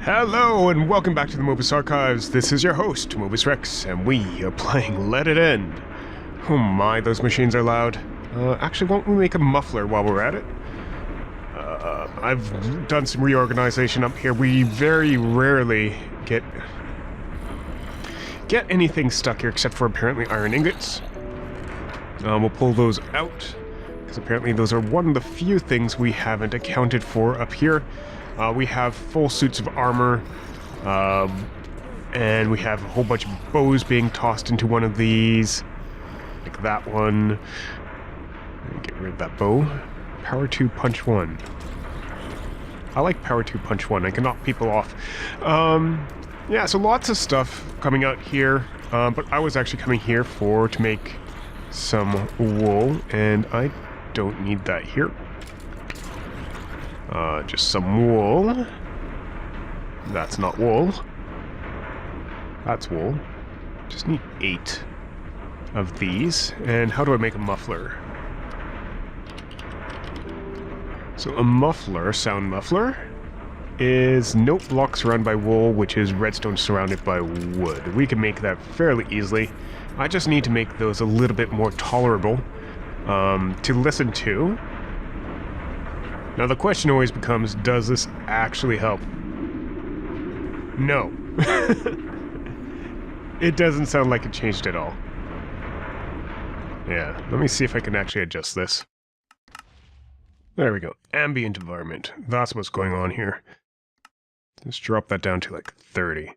Hello and welcome back to the Mobus Archives. This is your host, Mobus Rex, and we are playing Let It End. Oh my, those machines are loud. Actually, won't we make a muffler while we're at it? I've done some reorganization up here. We very rarely get anything stuck here except for apparently iron ingots. We'll pull those out, because apparently those are one of the few things we haven't accounted for up here. We have full suits of armor, and we have a whole bunch of bows being tossed into one of these, like that one. Get rid of that bow. Power 2, punch 1. I like power 2, punch 1. I can knock people off. Yeah, so lots of stuff coming out here, but I was actually coming here to make some wool, and I don't need that here. Just some wool. That's not wool. That's wool. Just need 8 of these. And how do I make a muffler? So a muffler, sound muffler, is note block surrounded by wool, which is redstone surrounded by wood. We can make that fairly easily. I just need to make those a little bit more tolerable to listen to. Now the question always becomes, does this actually help? No. It doesn't sound like it changed at all. Yeah, let me see if I can actually adjust this. There we go. Ambient environment. That's what's going on here. Let's drop that down to like 30.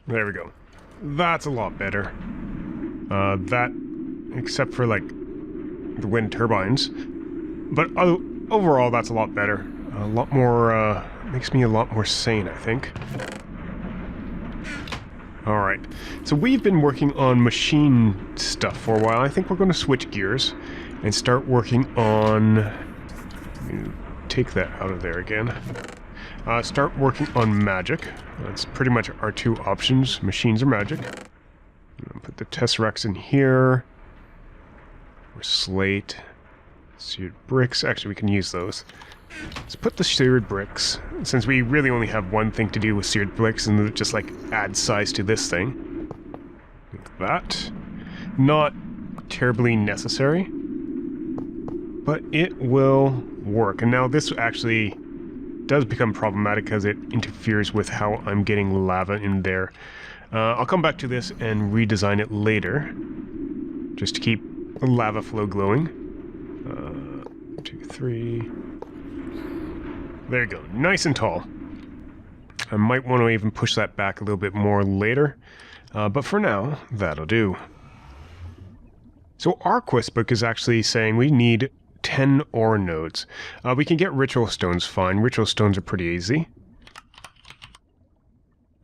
There we go. That's a lot better. That, except for like the wind turbines. But overall, that's a lot better. A lot more, makes me a lot more sane, I think. Alright, so we've been working on machine stuff for a while. I think we're going to switch gears and start working on... take that out of there again. Start working on magic. That's pretty much our two options, machines or magic. Put the Tesseracts in here. Or slate. Seared bricks. Actually, we can use those. Let's put the seared bricks, since we really only have one thing to do with seared bricks, and just like add size to this thing. Like that. Not terribly necessary, but it will work. And now this actually does become problematic because it interferes with how I'm getting lava in there. I'll come back to this and redesign it later, just to keep the lava flow glowing. 2, 3. There you go. Nice and tall. I might want to even push that back a little bit more later. But for now, that'll do. So our quest book is actually saying we need 10 ore nodes. We can get ritual stones fine. Ritual stones are pretty easy.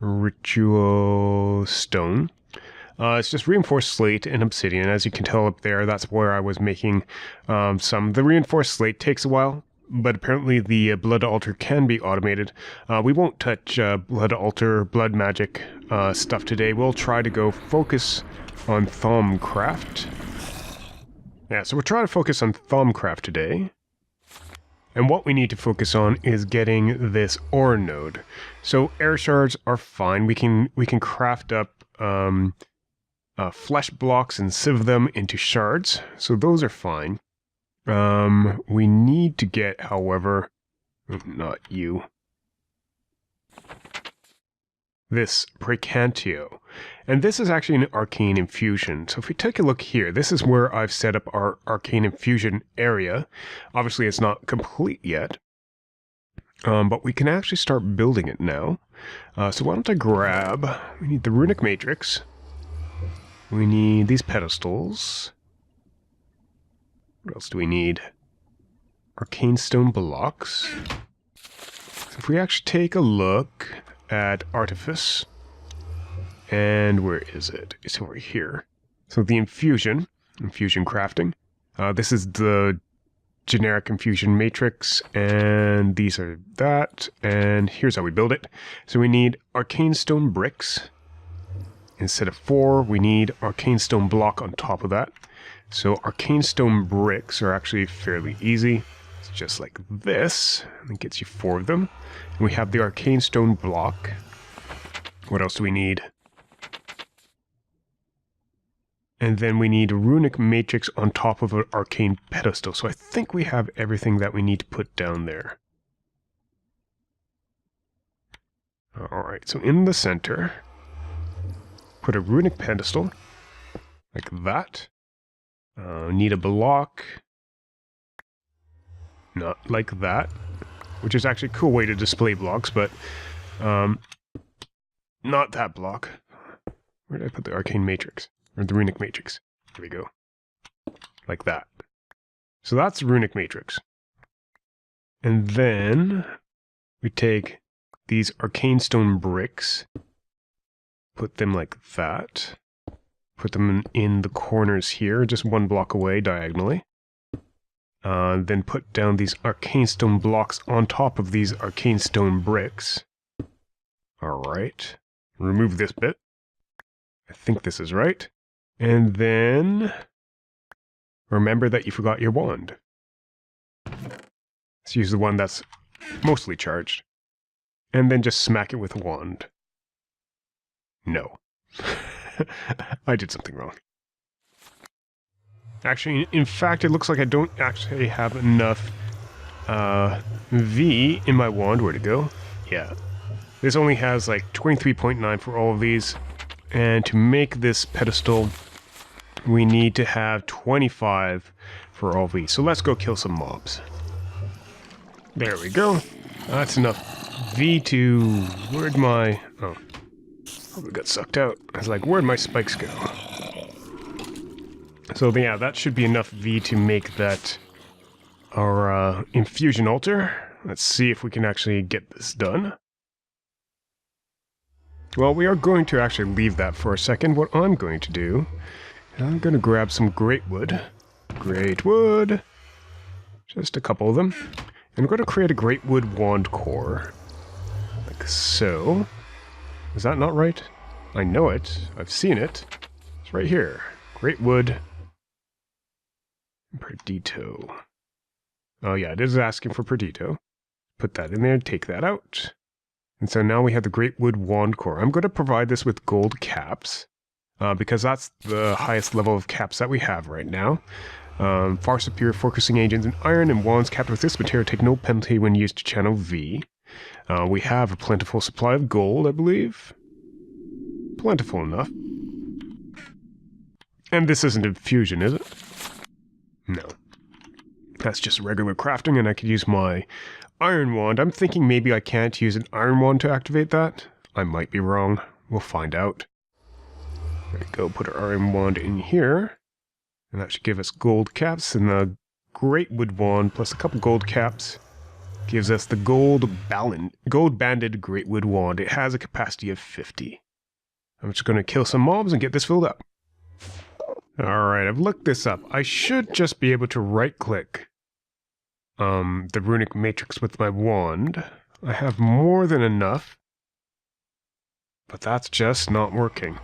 Ritual stone. It's just reinforced slate and obsidian. As you can tell up there, that's where I was making some. The reinforced slate takes a while, but apparently the blood altar can be automated. We won't touch blood altar, blood magic stuff today. We'll try to go focus on Thaumcraft. Yeah, so we're trying to focus on Thaumcraft today. And what we need to focus on is getting this ore node. So air shards are fine. We can craft up flesh blocks and sieve them into shards, so those are fine. We need to get, however, not you, this Precantio, and this is actually an arcane infusion. So if we take a look here, this is where I've set up our arcane infusion area. Obviously it's not complete yet, but we can actually start building it now. So why don't I grab, we need the runic matrix. We need these pedestals. What else do we need? Arcane stone blocks. So if we actually take a look at Artifice, and where is it? It's over here. So the infusion crafting. This is the generic infusion matrix, and these are that, and here's how we build it. So we need arcane stone bricks. Instead of 4, we need arcane stone block on top of that. So arcane stone bricks are actually fairly easy. It's just like this, and it gets you 4 of them. And we have the arcane stone block. What else do we need? And then we need a runic matrix on top of an arcane pedestal. So I think we have everything that we need to put down there. Alright, so in the center, put a runic pedestal, like that. Need a block, not like that, which is actually a cool way to display blocks, but not that block. Where did I put the arcane matrix? Or the runic matrix? There we go. Like that. So that's the runic matrix. And then we take these arcane stone bricks, put them like that, put them in the corners here, just 1 block away diagonally. Then put down these arcane stone blocks on top of these arcane stone bricks. Alright. Remove this bit. I think this is right. And then remember that you forgot your wand. Let's use the one that's mostly charged. And then just smack it with a wand. No. I did something wrong. Actually, in fact, it looks like I don't actually have enough V in my wand. Where'd it go? Yeah. This only has like 23.9 for all of these. And to make this pedestal, we need to have 25 for all of these. So let's go kill some mobs. There we go. That's enough V to... Where'd my... Oh. Probably got sucked out. I was like, where'd my spikes go? So yeah, that should be enough V to make that our infusion altar. Let's see if we can actually get this done. Well, we are going to actually leave that for a second. What I'm going to do is I'm going to grab some great wood. Great wood. Just a couple of them. And I'm going to create a great wood wand core. Like so. Is that not right? I know it. I've seen it. It's right here. Great wood. Perdito. Oh yeah, it is asking for Perdito. Put that in there, take that out. And so now we have the Great Wood Wand Core. I'm going to provide this with gold caps, because that's the highest level of caps that we have right now. Far superior focusing agents in iron and wands capped with this material take no penalty when used to channel V. We have a plentiful supply of gold, I believe. Plentiful enough. And this isn't infusion, is it? No. That's just regular crafting, and I could use my iron wand. I'm thinking maybe I can't use an iron wand to activate that. I might be wrong. We'll find out. There we go, put our iron wand in here. And that should give us gold caps, and the Great Wood Wand plus a couple gold caps gives us the gold-banded Great Wood Wand. It has a capacity of 50. I'm just going to kill some mobs and get this filled up. Alright, I've looked this up. I should just be able to right-click the runic matrix with my wand. I have more than enough, but that's just not working.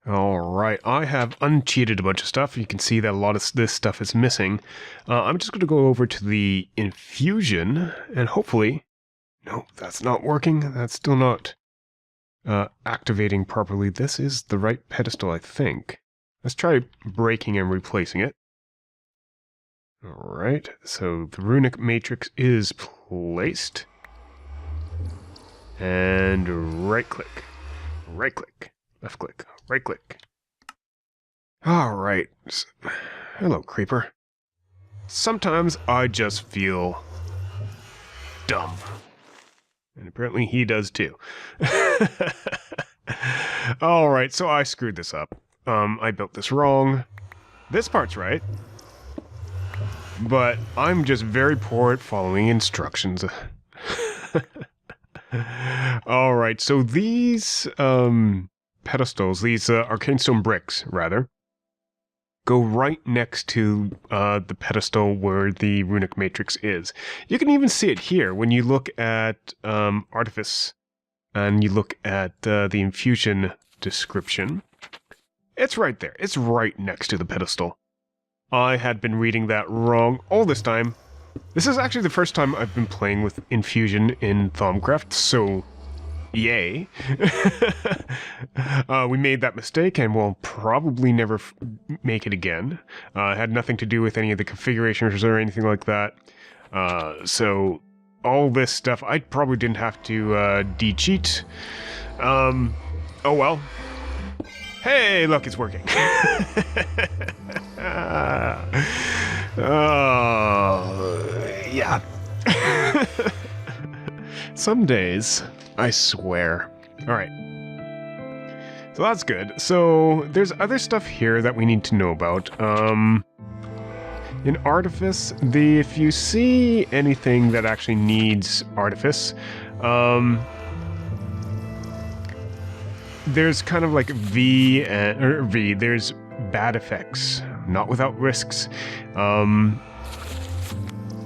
Alright, I have uncheated a bunch of stuff. You can see that a lot of this stuff is missing. I'm just going to go over to the infusion, and hopefully... No, that's not working. That's still not activating properly. This is the right pedestal, I think. Let's try breaking and replacing it. Alright, so the runic matrix is placed. And right-click. Right-click. Left-click. Right-click. Alright. Hello, creeper. Sometimes I just feel dumb. And apparently he does too. Alright, so I screwed this up. I built this wrong. This part's right. But I'm just very poor at following instructions. Alright, so these pedestals, these arcane stone bricks, rather, go right next to the pedestal where the runic matrix is. You can even see it here when you look at Artifice and you look at the infusion description. It's right there. It's right next to the pedestal. I had been reading that wrong all this time. This is actually the first time I've been playing with Infusion in Thaumcraft, so yay. We made that mistake and we'll probably never make it again. It had nothing to do with any of the configurations or anything like that. So all this stuff, I probably didn't have to de-cheat. Oh well. Hey, look, it's working. Yeah. Some days, I swear. Alright. So that's good. So, there's other stuff here that we need to know about. In Artifice, if you see anything that actually needs Artifice, there's kind of like there's bad effects, not without risks.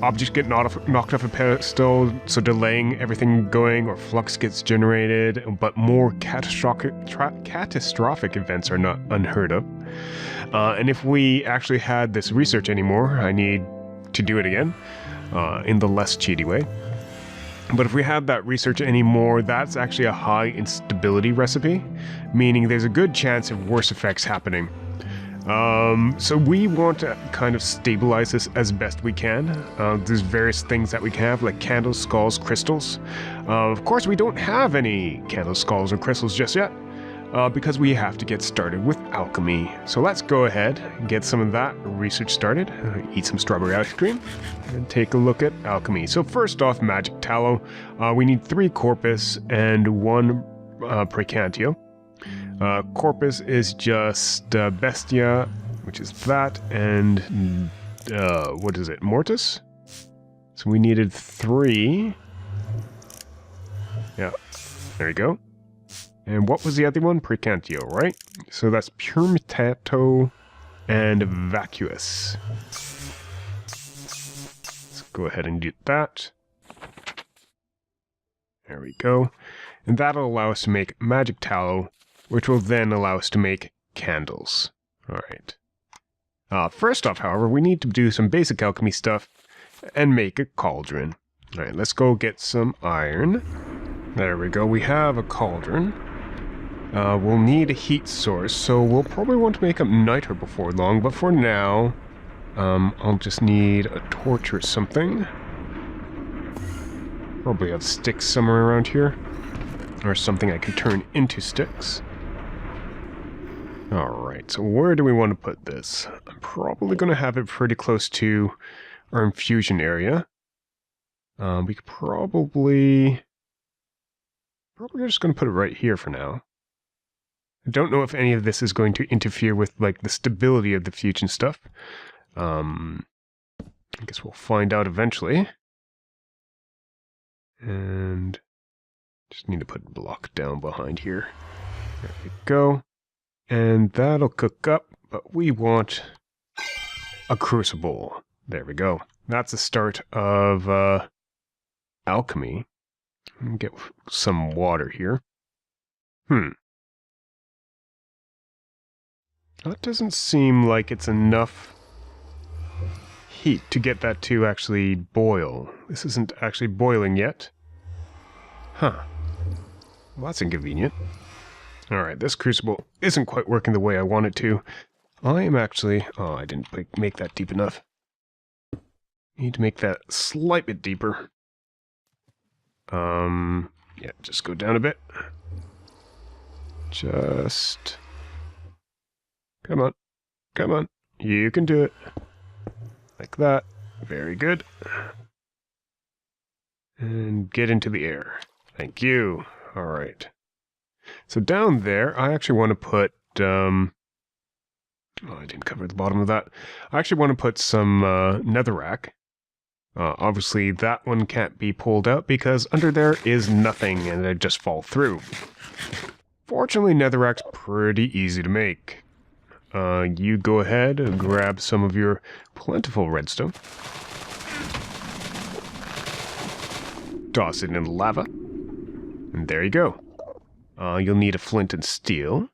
Objects get knocked off a pedestal, so delaying everything going, or flux gets generated, but more catastrophic events are not unheard of. And if we actually had this research anymore, I need to do it again, in the less cheaty way. But if we had that research anymore, that's actually a high instability recipe, meaning there's a good chance of worse effects happening. So we want to kind of stabilize this as best we can. There's various things that we can have, like candles, skulls, crystals. Of course, we don't have any candles, skulls, or crystals just yet, because we have to get started with alchemy. So let's go ahead and get some of that research started, eat some strawberry ice cream, and take a look at alchemy. So first off, magic tallow. We need 3 corpus and 1 precantio. Corpus is just bestia, which is that, and what is it, mortis? So we needed 3. Yeah, there you go. And what was the other one? Precantio, right? So that's pure metato and vacuous. Let's go ahead and do that. There we go. And that'll allow us to make magic tallow, which will then allow us to make candles. Alright. First off, however, we need to do some basic alchemy stuff and make a cauldron. Alright, let's go get some iron. There we go, we have a cauldron. We'll need a heat source, so we'll probably want to make up niter before long, but for now, I'll just need a torch or something. Probably have sticks somewhere around here, or something I can turn into sticks. Alright, so where do we want to put this? I'm probably going to have it pretty close to our infusion area. We could probably just going to put it right here for now. I don't know if any of this is going to interfere with, like, the stability of the fusion stuff. I guess we'll find out eventually. And just need to put a block down behind here. There we go. And that'll cook up, but we want a crucible. There we go. That's the start of alchemy. Get some water here. That doesn't seem like it's enough heat to get that to actually boil. This isn't actually boiling yet. Huh. Well, that's inconvenient. Alright, this crucible isn't quite working the way I want it to. I am actually... Oh, I didn't make that deep enough. Need to make that a slight bit deeper. Yeah, just go down a bit. Just... Come on. Come on. You can do it. Like that. Very good. And get into the air. Thank you. Alright. So down there, I actually want to put... Oh, I didn't cover the bottom of that. I actually want to put some netherrack. Obviously, that one can't be pulled out because under there is nothing and it'd just fall through. Fortunately, netherrack's pretty easy to make. You go ahead and grab some of your plentiful redstone. Toss it in the lava. And there you go. You'll need a flint and steel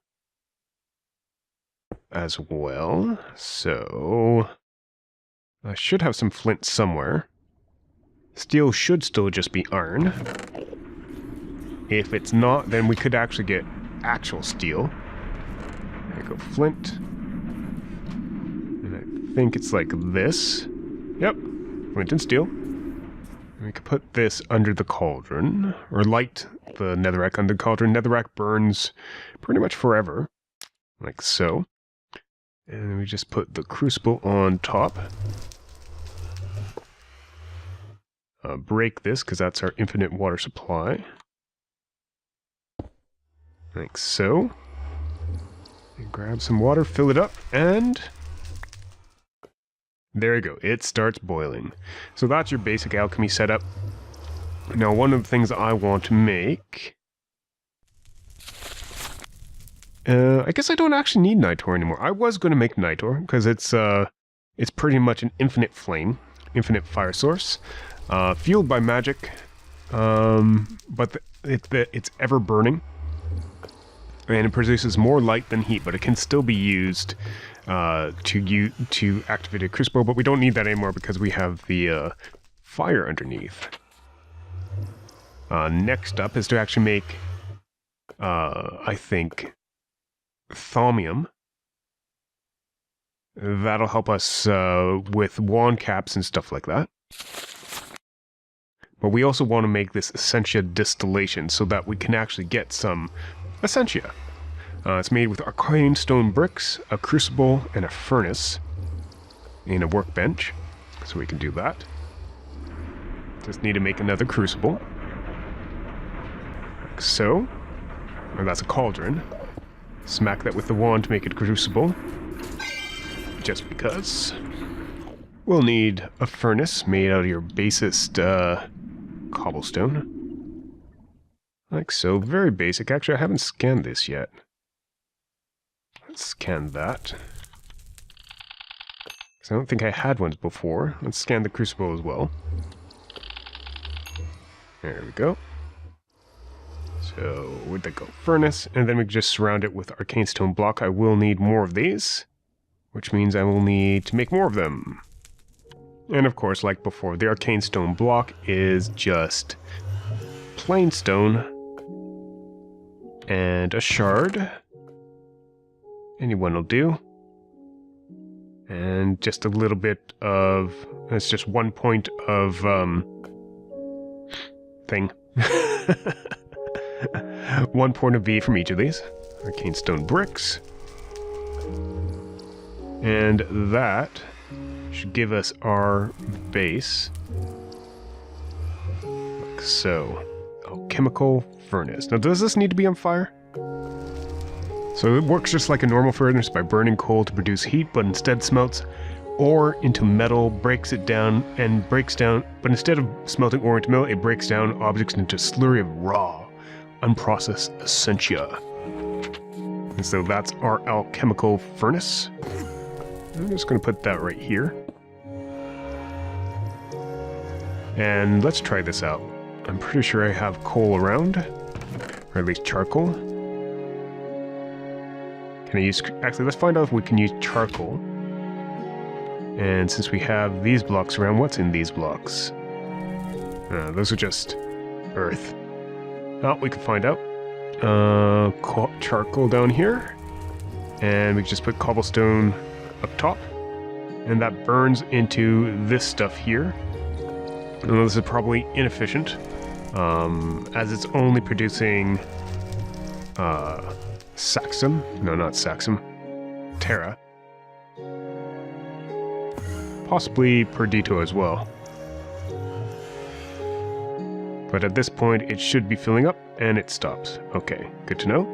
as well. So I should have some flint somewhere. Steel should still just be iron. If it's not, then we could actually get actual steel. There you go, flint. And I think it's like this. Yep, flint and steel. And we could put this under the cauldron, or light the netherrack under the cauldron. Netherrack burns pretty much forever, like so. And then we just put the crucible on top. Break this, because that's our infinite water supply. Like so. And grab some water, fill it up, and there you go. It starts boiling. So that's your basic alchemy setup. Now, one of the things I want to make... I guess I don't actually need Nitor anymore. I was going to make Nitor, because it's pretty much an infinite flame, infinite fire source, fueled by magic, but it's ever burning, and it produces more light than heat, but it can still be used to activate a crucible, but we don't need that anymore because we have the fire underneath. Next up is to actually make, I think, thaumium. That'll help us with wand caps and stuff like that. But we also want to make this essentia distillation so that we can actually get some essentia. It's made with arcane stone bricks, a crucible, and a furnace in a workbench. So we can do that. Just need to make another crucible. Like so. And that's a cauldron. Smack that with the wand to make it crucible. Just because. We'll need a furnace made out of your basest cobblestone. Like so. Very basic. Actually, I haven't scanned this yet. Let's scan that. Because I don't think I had ones before. Let's scan the crucible as well. There we go. So, where'd that go? Furnace, and then we just surround it with arcane stone block. I will need more of these, which means I will need to make more of them. And of course, like before, the arcane stone block is just plain stone and a shard. Anyone will do. And just a little bit of... It's just 1 point of, thing. 1 point of V from each of these. Arcane stone bricks. And that should give us our base. Like so. Alchemical furnace. Now, does this need to be on fire? So it works just like a normal furnace by burning coal to produce heat, but instead smelts ore into metal, breaks it down, and breaks down... But instead of smelting ore into metal, it breaks down objects into a slurry of raw, unprocessed essentia. And so that's our alchemical furnace. I'm just going to put that right here. And let's try this out. I'm pretty sure I have coal around, or at least charcoal. Can I use... Actually, let's find out if we can use charcoal. And since we have these blocks around, what's in these blocks? Those are just earth. Oh, we can find out. Charcoal down here. And we can just put cobblestone up top. And that burns into this stuff here. I know this is probably inefficient, as it's only producing Saxum. No, not Saxum. Terra. Possibly Perdito as well. But at this point, it should be filling up, and it stops. Okay, good to know.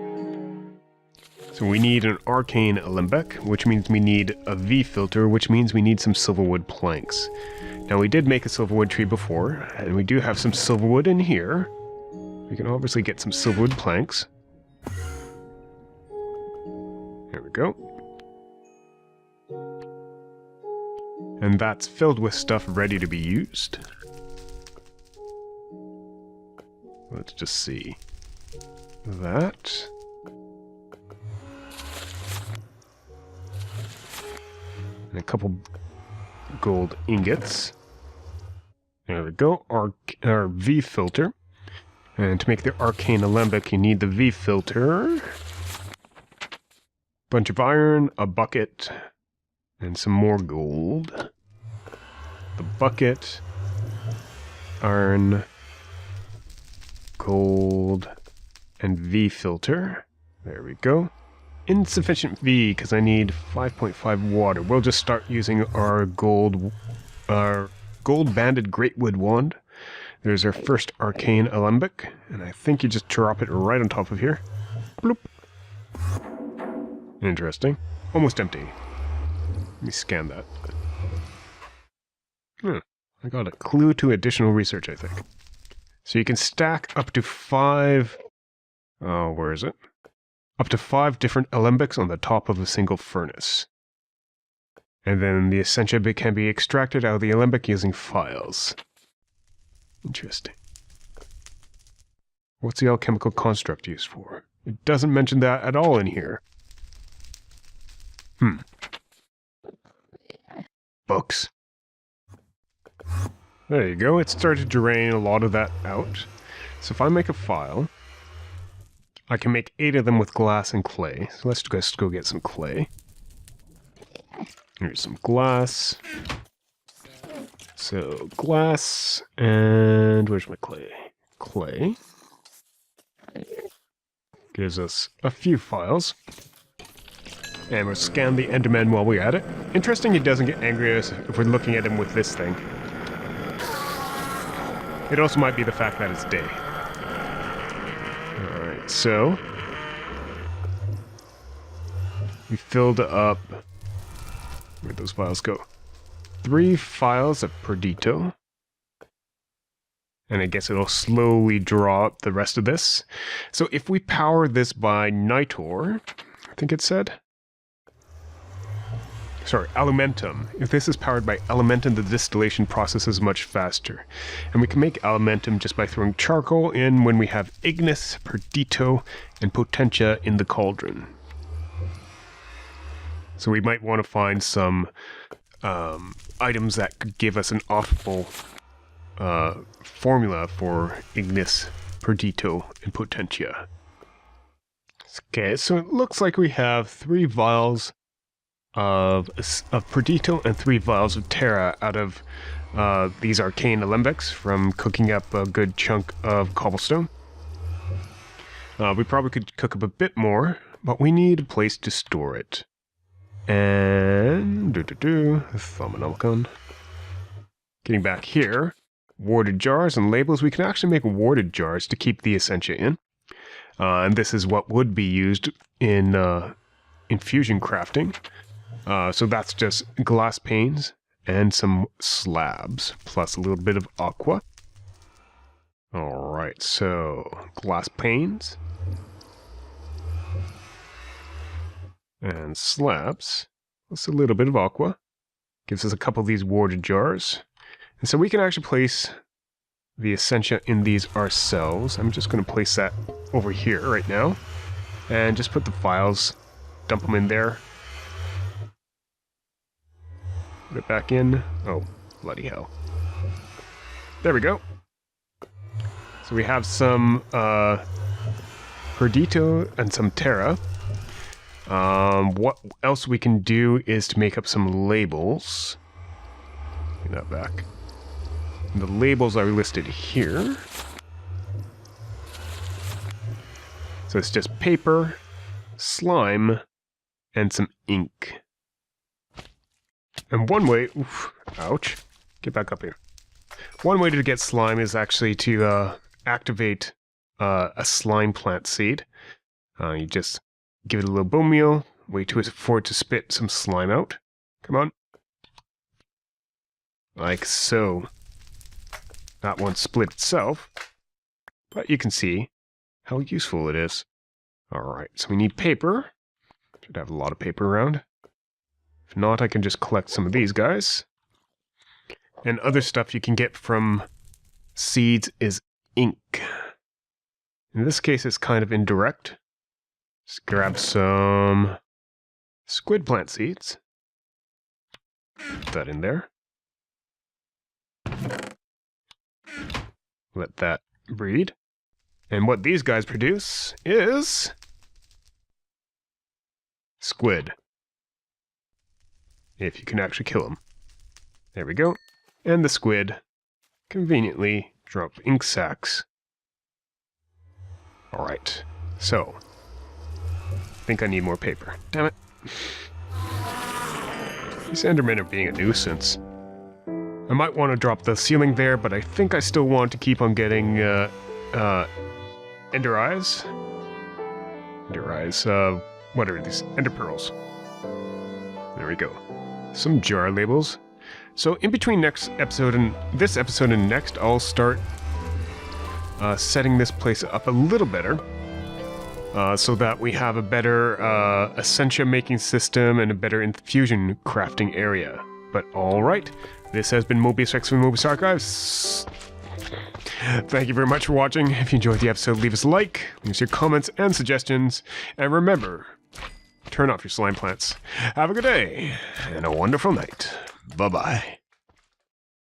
So we need an arcane alembic, which means we need a V filter, which means we need some silverwood planks. Now, we did make a silverwood tree before, and we do have some silverwood in here. We can obviously get some silverwood planks. There we go. And that's filled with stuff ready to be used. Let's just see. That. And a couple gold ingots. There we go, our V filter. And to make the arcane alembic, you need the V filter. Bunch of iron, a bucket, and some more gold. The bucket, iron, gold, and V filter. There we go. Insufficient V because I need 5.5 water. We'll just start using our gold banded greatwood wand. There's our first arcane alembic, and I think you just drop it right on top of here. Bloop. Interesting. Almost empty. Let me scan that. I got a clue to additional research, I think. So you can stack up to 5... Oh, where is it? Up to 5 different alembics on the top of a single furnace. And then the essentia can be extracted out of the alembic using files. Interesting. What's the alchemical construct used for? It doesn't mention that at all in here. Books. There you go, it started to drain a lot of that out. So if I make a file, I can make 8 of them with glass and clay. So let's just go get some clay. Here's some glass. So glass, and where's my clay? Clay. Gives us a few files. And we'll scan the Enderman while we're at it. Interesting he doesn't get angry at us if we're looking at him with this thing. It also might be the fact that it's day. Alright, so... we filled up... where'd those files go? 3 files of Perdito. And I guess it'll slowly draw up the rest of this. So if we power this by Nitor, I think it said... sorry, Elementum. If this is powered by Elementum, the distillation process is much faster. And we can make Elementum just by throwing charcoal in when we have Ignis, Perdito, and Potentia in the cauldron. So we might want to find some items that could give us an optimal formula for Ignis, Perdito, and Potentia. Okay, so it looks like we have 3 vials of Perdito and 3 vials of Terra out of these arcane alembics from cooking up a good chunk of cobblestone. We probably could cook up a bit more, but we need a place to store it. And... Thaumanomicon. Getting back here, warded jars and labels. We can actually make warded jars to keep the essentia in. And this is what would be used in infusion crafting. So that's just glass panes and some slabs, plus a little bit of aqua. Alright, so glass panes. And slabs, plus a little bit of aqua. Gives us a couple of these warded jars. And so we can actually place the essentia in these ourselves. I'm just going to place that over here right now. And just put the files, dump them in there. Put it back in. Oh, bloody hell. There we go. So we have some Perdito and some Terra. What else we can do is to make up some labels. Get that back. And the labels are listed here. So it's just paper, slime, and some ink. And one way... oof, ouch. Get back up here. One way to get slime is actually to activate a slime plant seed. You just give it a little bone meal, wait for it to spit some slime out. Come on. Like so. That one split itself, but you can see how useful it is. Alright, so we need paper. Should have a lot of paper around. If not, I can just collect some of these guys. And other stuff you can get from seeds is ink. In this case, it's kind of indirect. Just grab some squid plant seeds. Put that in there. Let that breed. And what these guys produce is squid. If you can actually kill them. There we go. And the squid conveniently drop ink sacs. Alright, so I think I need more paper. Damn it. These Endermen are being a nuisance. I might want to drop the ceiling there, but I think I still want to keep on getting Ender Eyes. Ender Eyes, what are these? Ender Pearls. There we go. Some jar labels. So in between next episode and this episode and next, I'll start setting this place up a little better. So that we have a better Essentia making system and a better infusion crafting area. But alright, this has been Mobius Rex from Mobius Archives. Thank you very much for watching. If you enjoyed the episode, leave us a like, leave us your comments and suggestions, and remember, turn off your slime plants. Have a good day, and a wonderful night. Bye-bye.